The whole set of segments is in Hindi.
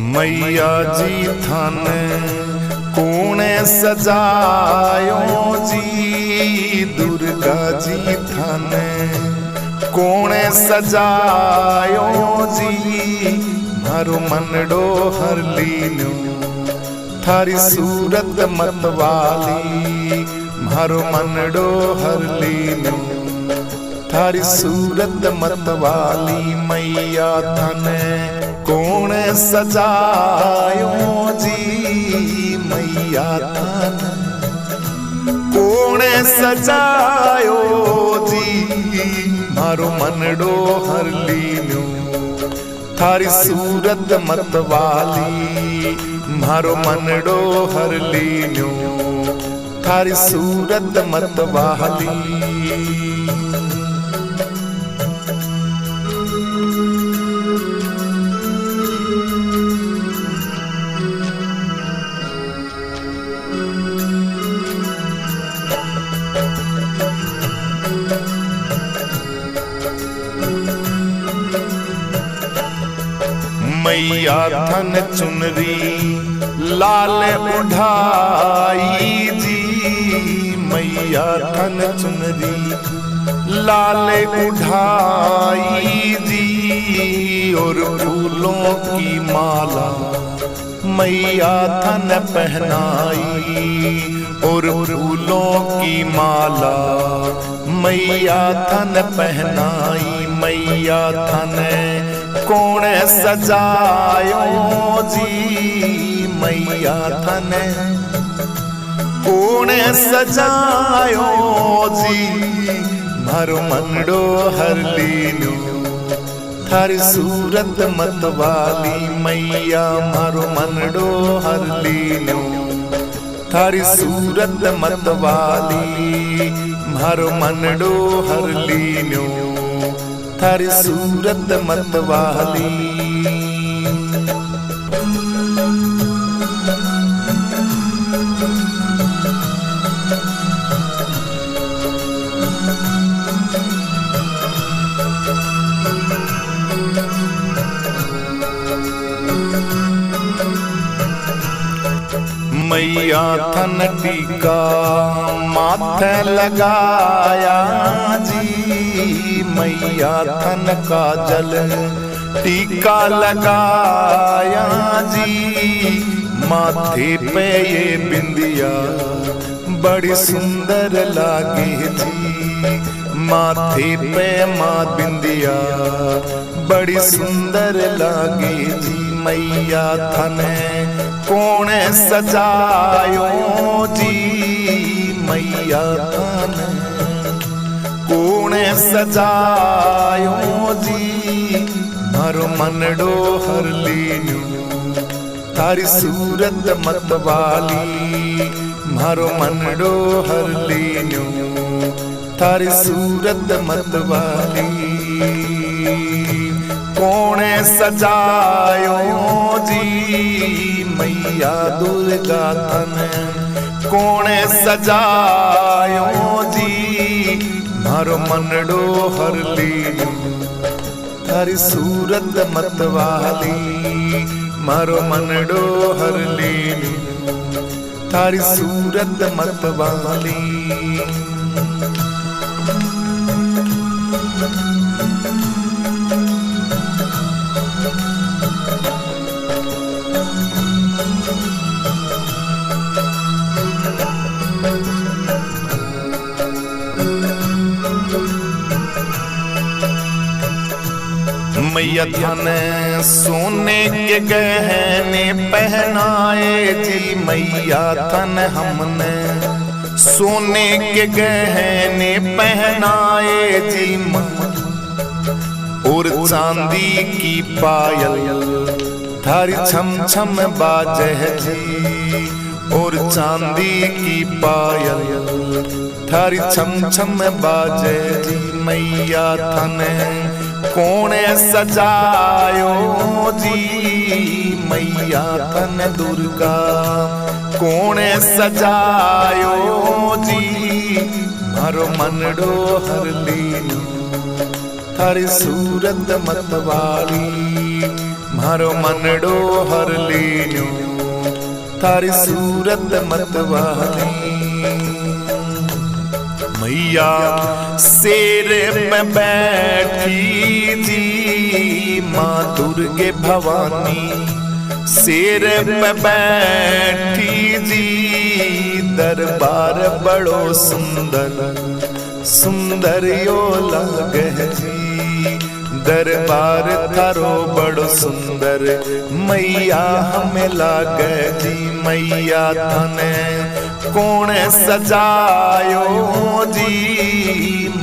मैया जी थान कोणे सजायो जी, दुर्गा जी थान कोणे सजायो जी। मारो मनडो हर लीनो थारी सूरत मतवाली, मारो मनडो हर लीनो थारी सूरत मतवाली। मैया थान कोणे सजायो जी, मैया थान कोणे सजायो जी। मारो मनडो हर लीनो थारी सूरत मतवाली, मारो मनडो हर लीनो थारी सूरत मतवाली। मैया थन चुनरी लाल उठाई जी, मैया थन चुनरी लाल उठाई जी। और फूलों की माला मैया थन पहनाई, और फूलों की माला मैया थन पहनाई। मैया थन कोणे सजायो जी, मैया थन कोणे सजायो जी। मारो मनडो हर लीनो थारी सूरत मतवाली, मैया मारो मनडो हर लीनो थारी सूरत मतवाली। मारो मनडो हर लीनो थारी सूरत मतवाली। मैया थन टीका माथे लगाया जी, मैया थन काजल टीका लगाया जी। माथे पे ये बिंदिया बड़ी सुंदर लागे जी, माथे पे माँ बिंदिया बड़ी सुंदर लागे जी। मैया थन कोणे सजायो जी, मैया थन कोणे सजायो जी। मारो मनडो हर लीनो थारी सूरत मतवाली, मारो मनडो हर लीनो थारी सूरत मतवाली। कोणे सजायो जी, मैया दुर्गा थन कोणे सजायो जी। मारो मनडो हर लीनो थारी सूरत मतवाली, मारो मनडो हर लीनो थारी सूरत मतवाली। मैया थन सोने के गहने पहनाए जी, मैया थन हमने सोने के गहने पहनाए जी। और चांदी की पायल थारी छम छम बाजे जी, और चांदी की पायल थारी छम छम बाजे जी। मैया थन कोणे सजायो जी, मैया थन दुर्गा कोणे सजायो जी। मारो मनडो हर लीनो थारी सूरत मतवाली, मारो मनड़ो हर लीन्यो थारी सूरत मतवाली। मैया शेर में बैठी जी माँ दुर्गे भवानी, शेर में बैठी जी दरबार बड़ो सुंदर सुंदर यो लागे जी, दरबार थारो बड़ो सुंदर मैया हमें लागे जी। मैया थाने कौन सजायो जी,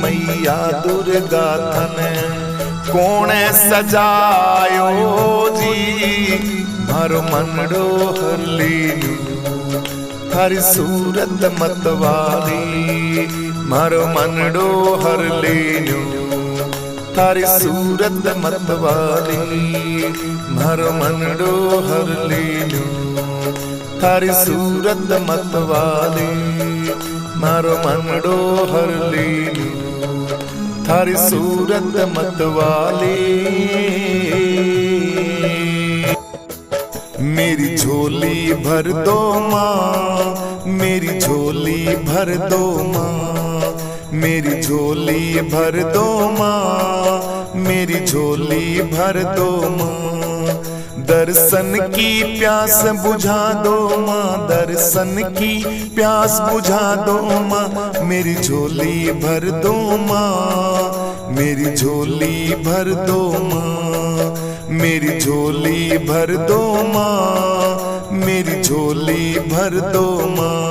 मैया दुर्गा थाने कौन सजायो जी, मारो मनड़ो हर लीन्यो थारी सूरत मतवाली, मारो मनड़ो हर लीन्यो थारी सूरत मतवाली, मारो मनड़ो हर लीन्यो थारी सूरत मतवाली, मारो मनड़ो हर लीन्यो थारी सूरत मतवाली। मेरी झोली भर दो माँ, मेरी झोली भर दो माँ, मेरी झोली भर दो माँ, मेरी झोली भर दो माँ। दर्शन की प्यास बुझा दो माँ, दर्शन की प्यास बुझा दो माँ, मेरी झोली भर दो माँ, मेरी झोली भर दो माँ, मेरी झोली भर दो माँ, मेरी झोली भर दो माँ।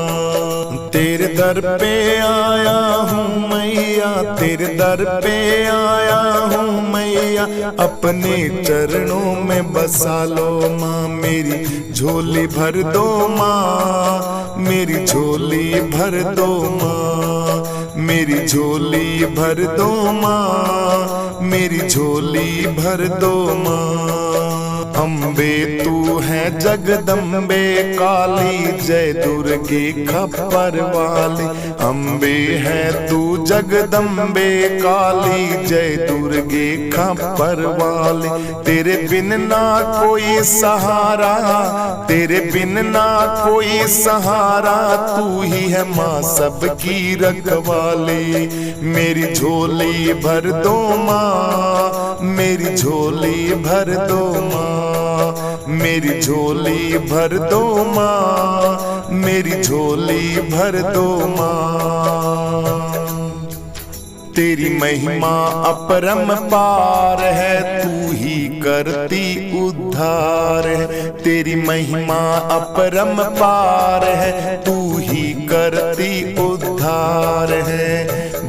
तेरे दर पे आया हूँ मैया, तेरे दर पे आया हूँ मैया, अपने चरणों में बसा लो माँ, मेरी झोली भर दो माँ, मेरी झोली भर दो माँ, मेरी झोली भर दो माँ, मेरी झोली भर दो माँ। अम्बे तू है जगदम्बे काली, जय दुर्गे खप्पर वाली, अम्बे है तू जगदम्बे काली, जय दुर्गे खप्पर वाली। तेरे बिन ना कोई सहारा, तेरे बिन ना कोई सहारा, तू ही है माँ सबकी रखवाली। मेरी झोली भर दो माँ, मेरी झोली भर दो माँ, मेरी झोली भर दो माँ, मेरी झोली भर दो माँ। तेरी महिमा अपरम पार है, तू ही करती उद्धार है, तेरी महिमा अपरम पार है, तू ही करती उद्धार है।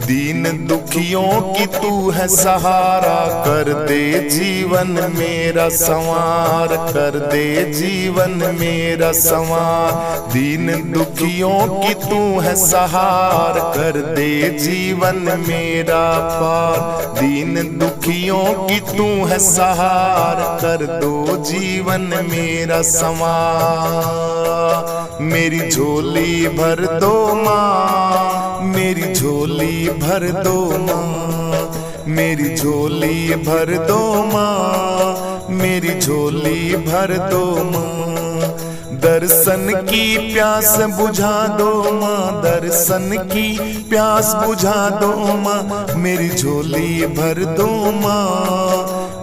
दीन दुखियों की तू है सहारा, कर दे जीवन मेरा संवार, कर दे जीवन मेरा संवार। दीन दुखियों की तू है सहार, कर दे जीवन मेरा पार। दीन दुखियों की तू है सहार, कर दो जीवन मेरा संवार। मेरी झोली भर दो माँ, मेरी झोली भर दो माँ, मेरी झोली भर दो माँ, मेरी झोली भर दो माँ। दर्शन की प्यास बुझा दो माँ, दर्शन की प्यास बुझा दो माँ, मेरी झोली भर दो माँ,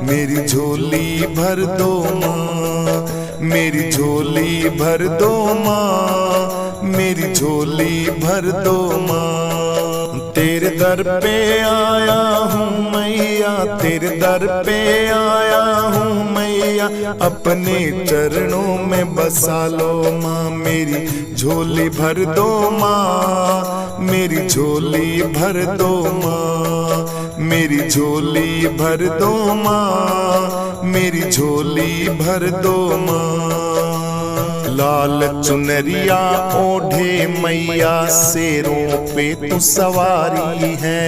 मेरी झोली भर दो माँ, मेरी झोली भर दो माँ, मेरी झोली भर दो माँ। तेरे दर पे आया हूँ मैया, तेरे दर पे आया हूँ मैया, अपने चरणों में बसा लो माँ। मेरी झोली भर दो माँ, मेरी झोली भर दो माँ, मेरी झोली भर दो माँ, मेरी झोली भर दो माँ। लाल चुनरिया ओढ़े मैया शेरों पे तू सवारी है।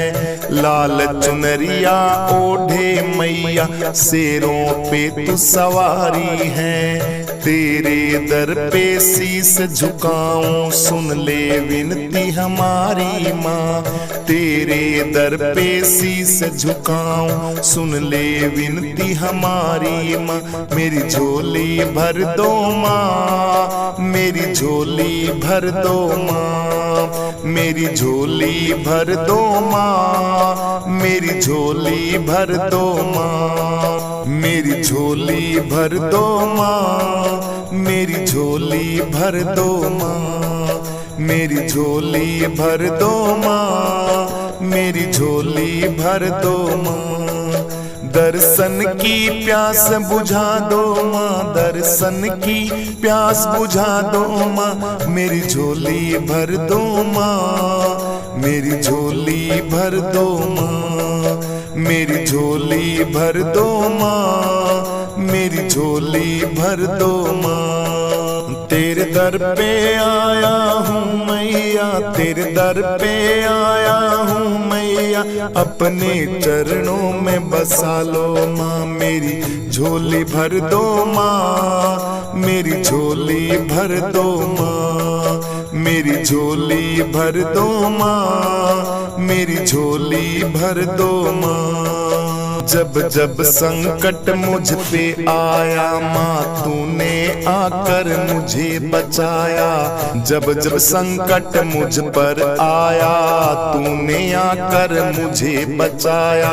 लाल चुनरिया ओढ़े मैया शेरों पे तू सवारी है। तेरे दर पे शीस झुकाऊं सुन ले विनती हमारी माँ। तेरे दर पे शीस झुकाऊं सुन ले विनती हमारी माँ। मेरी झोली भर दो माँ, मेरी झोली भर दो माँ। मेरी झोली भर दो माँ, मेरी झोली भर दो माँ। मेरी झोली भर दो माँ, मेरी झोली भर दो माँ। मेरी झोली भर दो माँ, मेरी झोली भर दो माँ। दर्शन की प्यास बुझा दो माँ, दर्शन की प्यास बुझा दो माँ। मेरी झोली भर दो माँ, मेरी झोली भर दो माँ। मेरी झोली भर दो माँ, मेरी झोली भर दो माँ। तेरे दर पे आया हूँ मैया, तेरे दर पे आया हूँ मैया। अपने चरणों में बसा लो माँ। मेरी झोली भर दो माँ, मेरी झोली भर दो माँ। मेरी झोली भर दो माँ, मेरी झोली भर दो माँ। जब जब संकट मुझ पे आया माँ, तूने आकर मुझे बचाया। जब जब संकट मुझ पर आया, तूने आकर मुझे बचाया।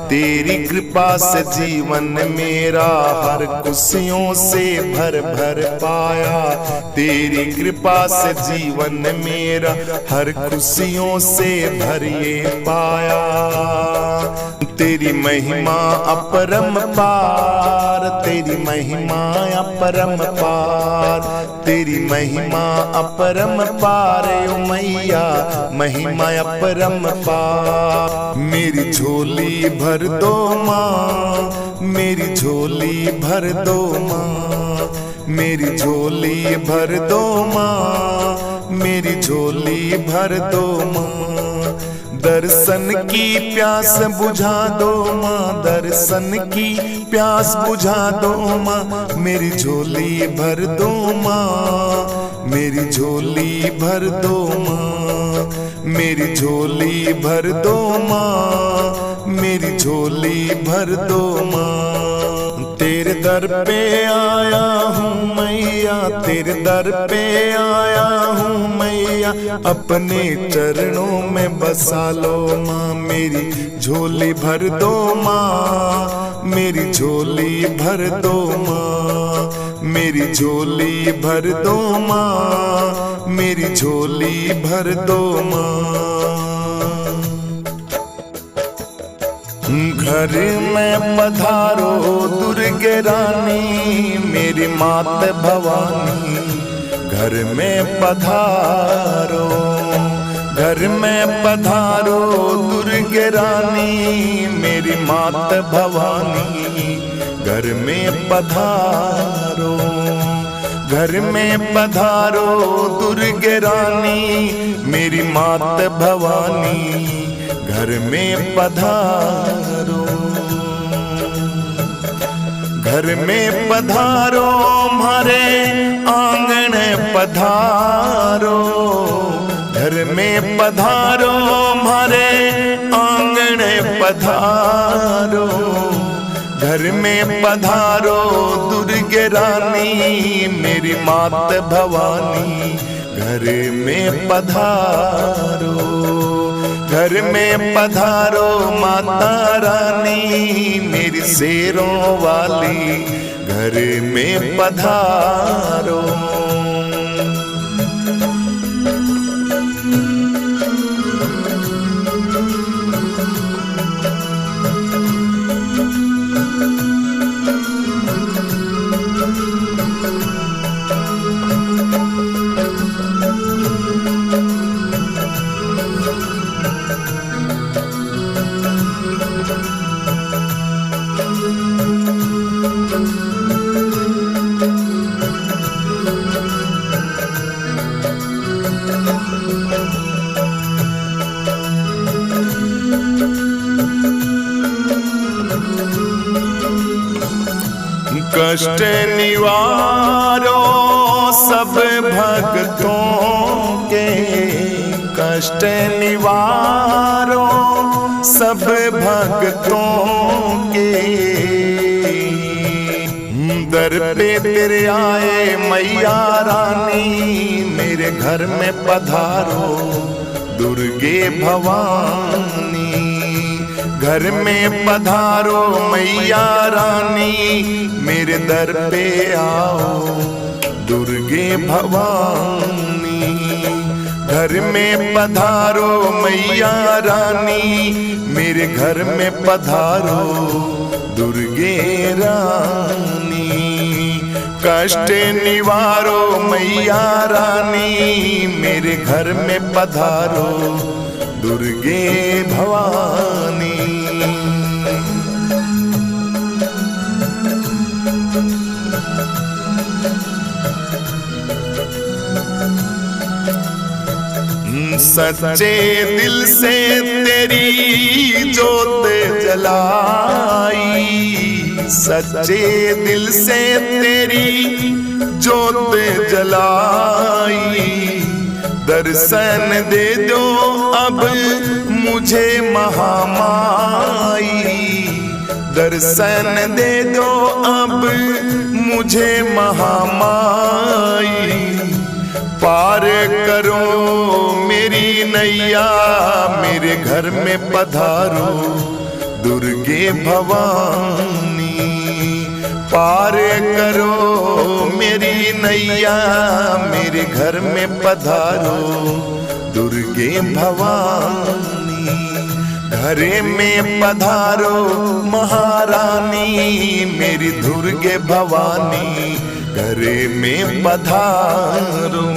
तेरी कृपा से जीवन मेरा हर खुशियों से भर भर पाया। तेरी कृपा से जीवन मेरा हर खुशियों से भर ये पाया। तेरी महिमा अपरम पार, तेरी महिमा अपरम पार। तेरी महिमा अपरम पार ओ मैया, महिमा अपरम पार। मेरी झोली भर दो माँ, मेरी झोली भर दो माँ। मेरी झोली भर दो माँ, मेरी झोली भर दो माँ। दर्शन की प्यास बुझा दो माँ, दर्शन की प्यास बुझा दो माँ। मेरी झोली भर दो माँ, मेरी झोली भर दो माँ। मेरी झोली भर दो माँ, मेरी झोली भर दो माँ। तेरे दर पे आया हूँ मैया, तेरे दर पे आया हूँ मैया। अपने चरणों में बसा लो माँ। मेरी झोली भर दो माँ, मेरी झोली भर दो माँ। मेरी झोली भर दो माँ, मेरी झोली भर दो माँ। घर में पधारो दुर्गे रानी, मेरी मात भवानी। घर में पधारो, घर में पधारो दुर्गे रानी, मेरी मात भवानी। घर में पधारो, घर में पधारो दुर्गे रानी, मेरी मात भवानी। घर में पधारो, घर में पधारो हमारे आंगन पधारो। घर में पधारो हमारे आंगन पधारो। घर में पधारो दुर्गे रानी, मेरी मात भवानी। घर में पधारो, घर में पधारो माता रानी, मेरी शेरों वाली। घर में पधारो, कष्ट निवारो सब भक्तों के, कष्ट निवारो सब भक्तों के। दर पे तेरे आए मैया रानी, मेरे घर में पधारो दुर्गे भवानी। घर में पधारो मैया रानी, मेरे दर पे आओ दुर्गे भवानी। घर में पधारो मैया रानी, मेरे घर में पधारो दुर्गे रानी। कष्ट निवारो मैया रानी, मेरे घर में पधारो दुर्गे भवानी। सच्चे दिल से तेरी जोत जलाई, सच्चे दिल से तेरी जोत जलाई। दर्शन दे दो अब मुझे महामाई, दर्शन दे दो अब मुझे महामाई। पार करो मेरी नैया, मेरे घर में पधारो दुर्गे भवानी। पार करो मेरी नैया, मेरे घर में पधारो दुर्गे भवानी। घरे में पधारो महारानी, मेरी दुर्गे भवानी। घरे में पधारो।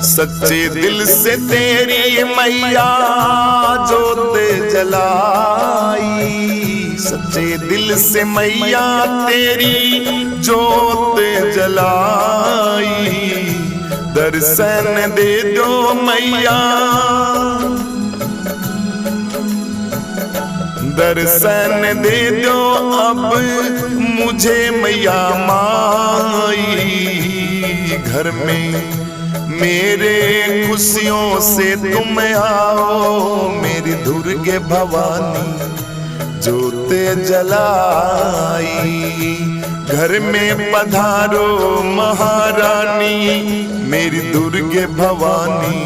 सच्चे दिल से तेरी मैया जोत जलाई, सच्चे दिल से मैया तेरी जोत जलाई। दर्शन दे दो मैया, दर्शन दे दो अब मुझे मैया माई। घर में मेरे खुशियों से तुम आओ, मेरी दुर्गे भवानी जोत जलाई। घर में पधारो महारानी, मेरी दुर्गे भवानी।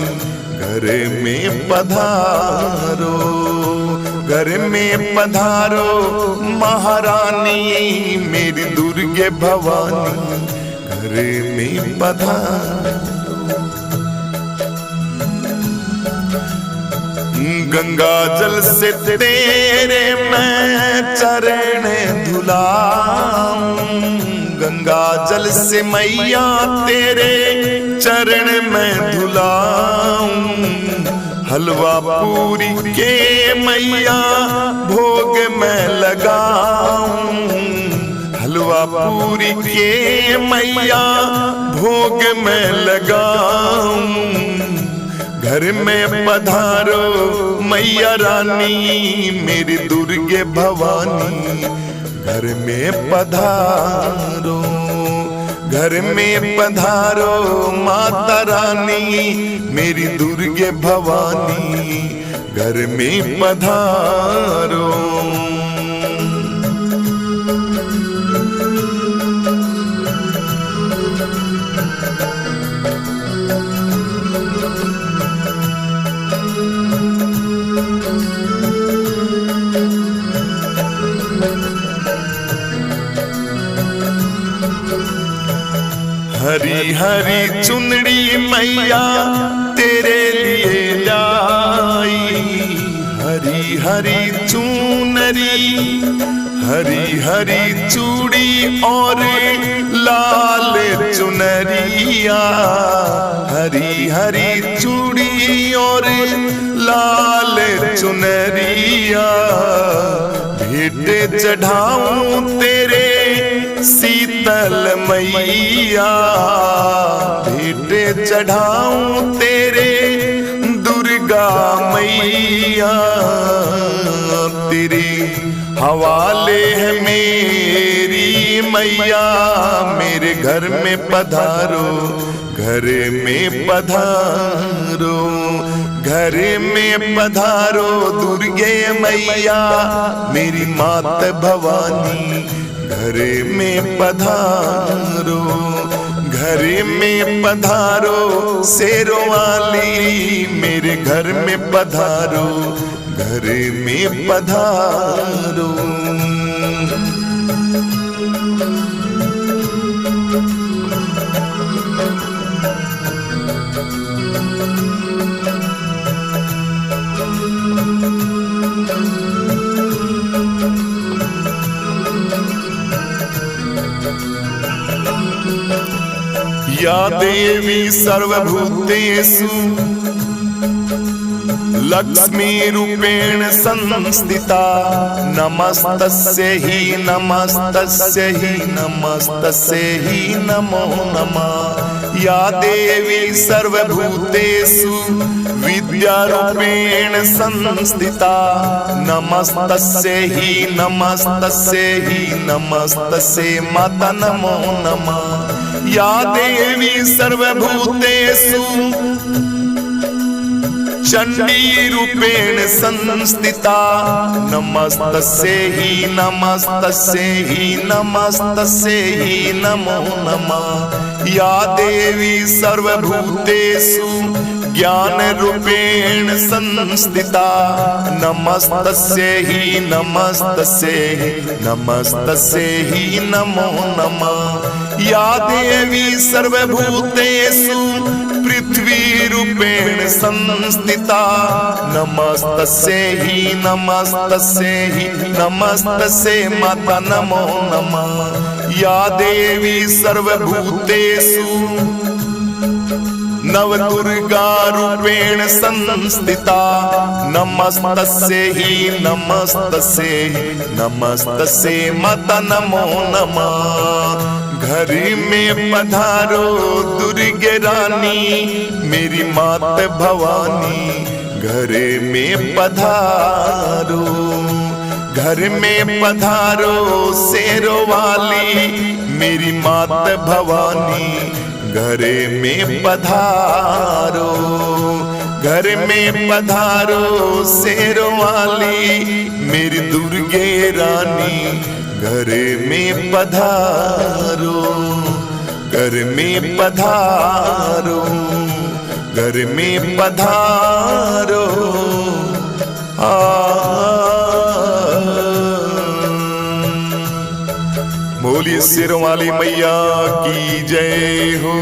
घर में पधारो, घर में पधारो महारानी, मेरी दुर्गे भवानी। घर में पधारो। गंगा जल से तेरे मैं चरण धुलाऊं, गंगा जल से मैया तेरे चरण में धुलाऊं। हलवा पूरी के मैया भोग में लगाऊं, हलवा पूरी के मैया भोग में लगाऊं। घर में पधारो मैया रानी, मेरी दुर्गे भवानी। घर में पधारो, घर में पधारो माता रानी, मेरी दुर्गे भवानी। घर में पधारो। हरी हरी चुनरी मैया तेरे लिए लाई, हरी हरी हरी चूनरी, हरी हरी चूड़ी और लाल चुनरिया, हरी हरी चूड़ी और लाल चुनरिया, भेंट चढ़ाऊं तेरे शीतल मैया, भेंट चढ़ाऊं तेरे दुर्गा मैया, तेरे हवाले है मेरी मैया, मेरे घर में पधारो, घर में पधारो, घर में पधारो दुर्गे मैया, मेरी मात भवानी, घर में पधारो, घर में पधारो शेरों वाली, मेरे घर में पधारो, घर में पधारो। या देवी सर्वभूतेषु लक्ष्मी रूपेण संस्थिता, नमस्तस्यै हि नमस्तस्यै हि नमस्तस्यै हि नमो नमः। या देवी सर्वभूतेषु विद्यारूपेण संस्थिता, नमस्तस्यै हि नमस्तस्यै हि नमस्तस्यै माता नमो नमः। या देवी सर्वभूतेषु चंडी रूपेण संस्थिता, नमस्तस्यै हि नमस्तस्यै हि नमस्तस्यै हि नमो नमः। या देवी सर्वभूतेषु ज्ञान रूपेण संस्थिता, नमस्तस्यै हि नमस्तस्यै हि नमस्तस्यै हि नमो नमः। या देवी सर्वभूतेषु पृथ्वी रूपेण संस्थिता, नमस्तस्यै हि नमस्तस्यै हि नमस्तस्यै माता नमो नमः। या देवी सर्वभूतेषु नवदुर्गा रूपेण संस्थिता, नमस्तस्यै हि नमस्तस्यै हि नमस्तस्यै माता नमो नमः। घर में पधारो दुर्गे रानी, मेरी मात भवानी, घर में पधारो, घर में पधारो शेरों वाली, मेरी मात भवानी, घर में पधारो, घर में पधारो शेरों वाली, मेरी दुर्गे रानी, घर में पधारो, घर में पधारो, घर में पधारो। बोलिए शेरों वाली मैया की जय हो।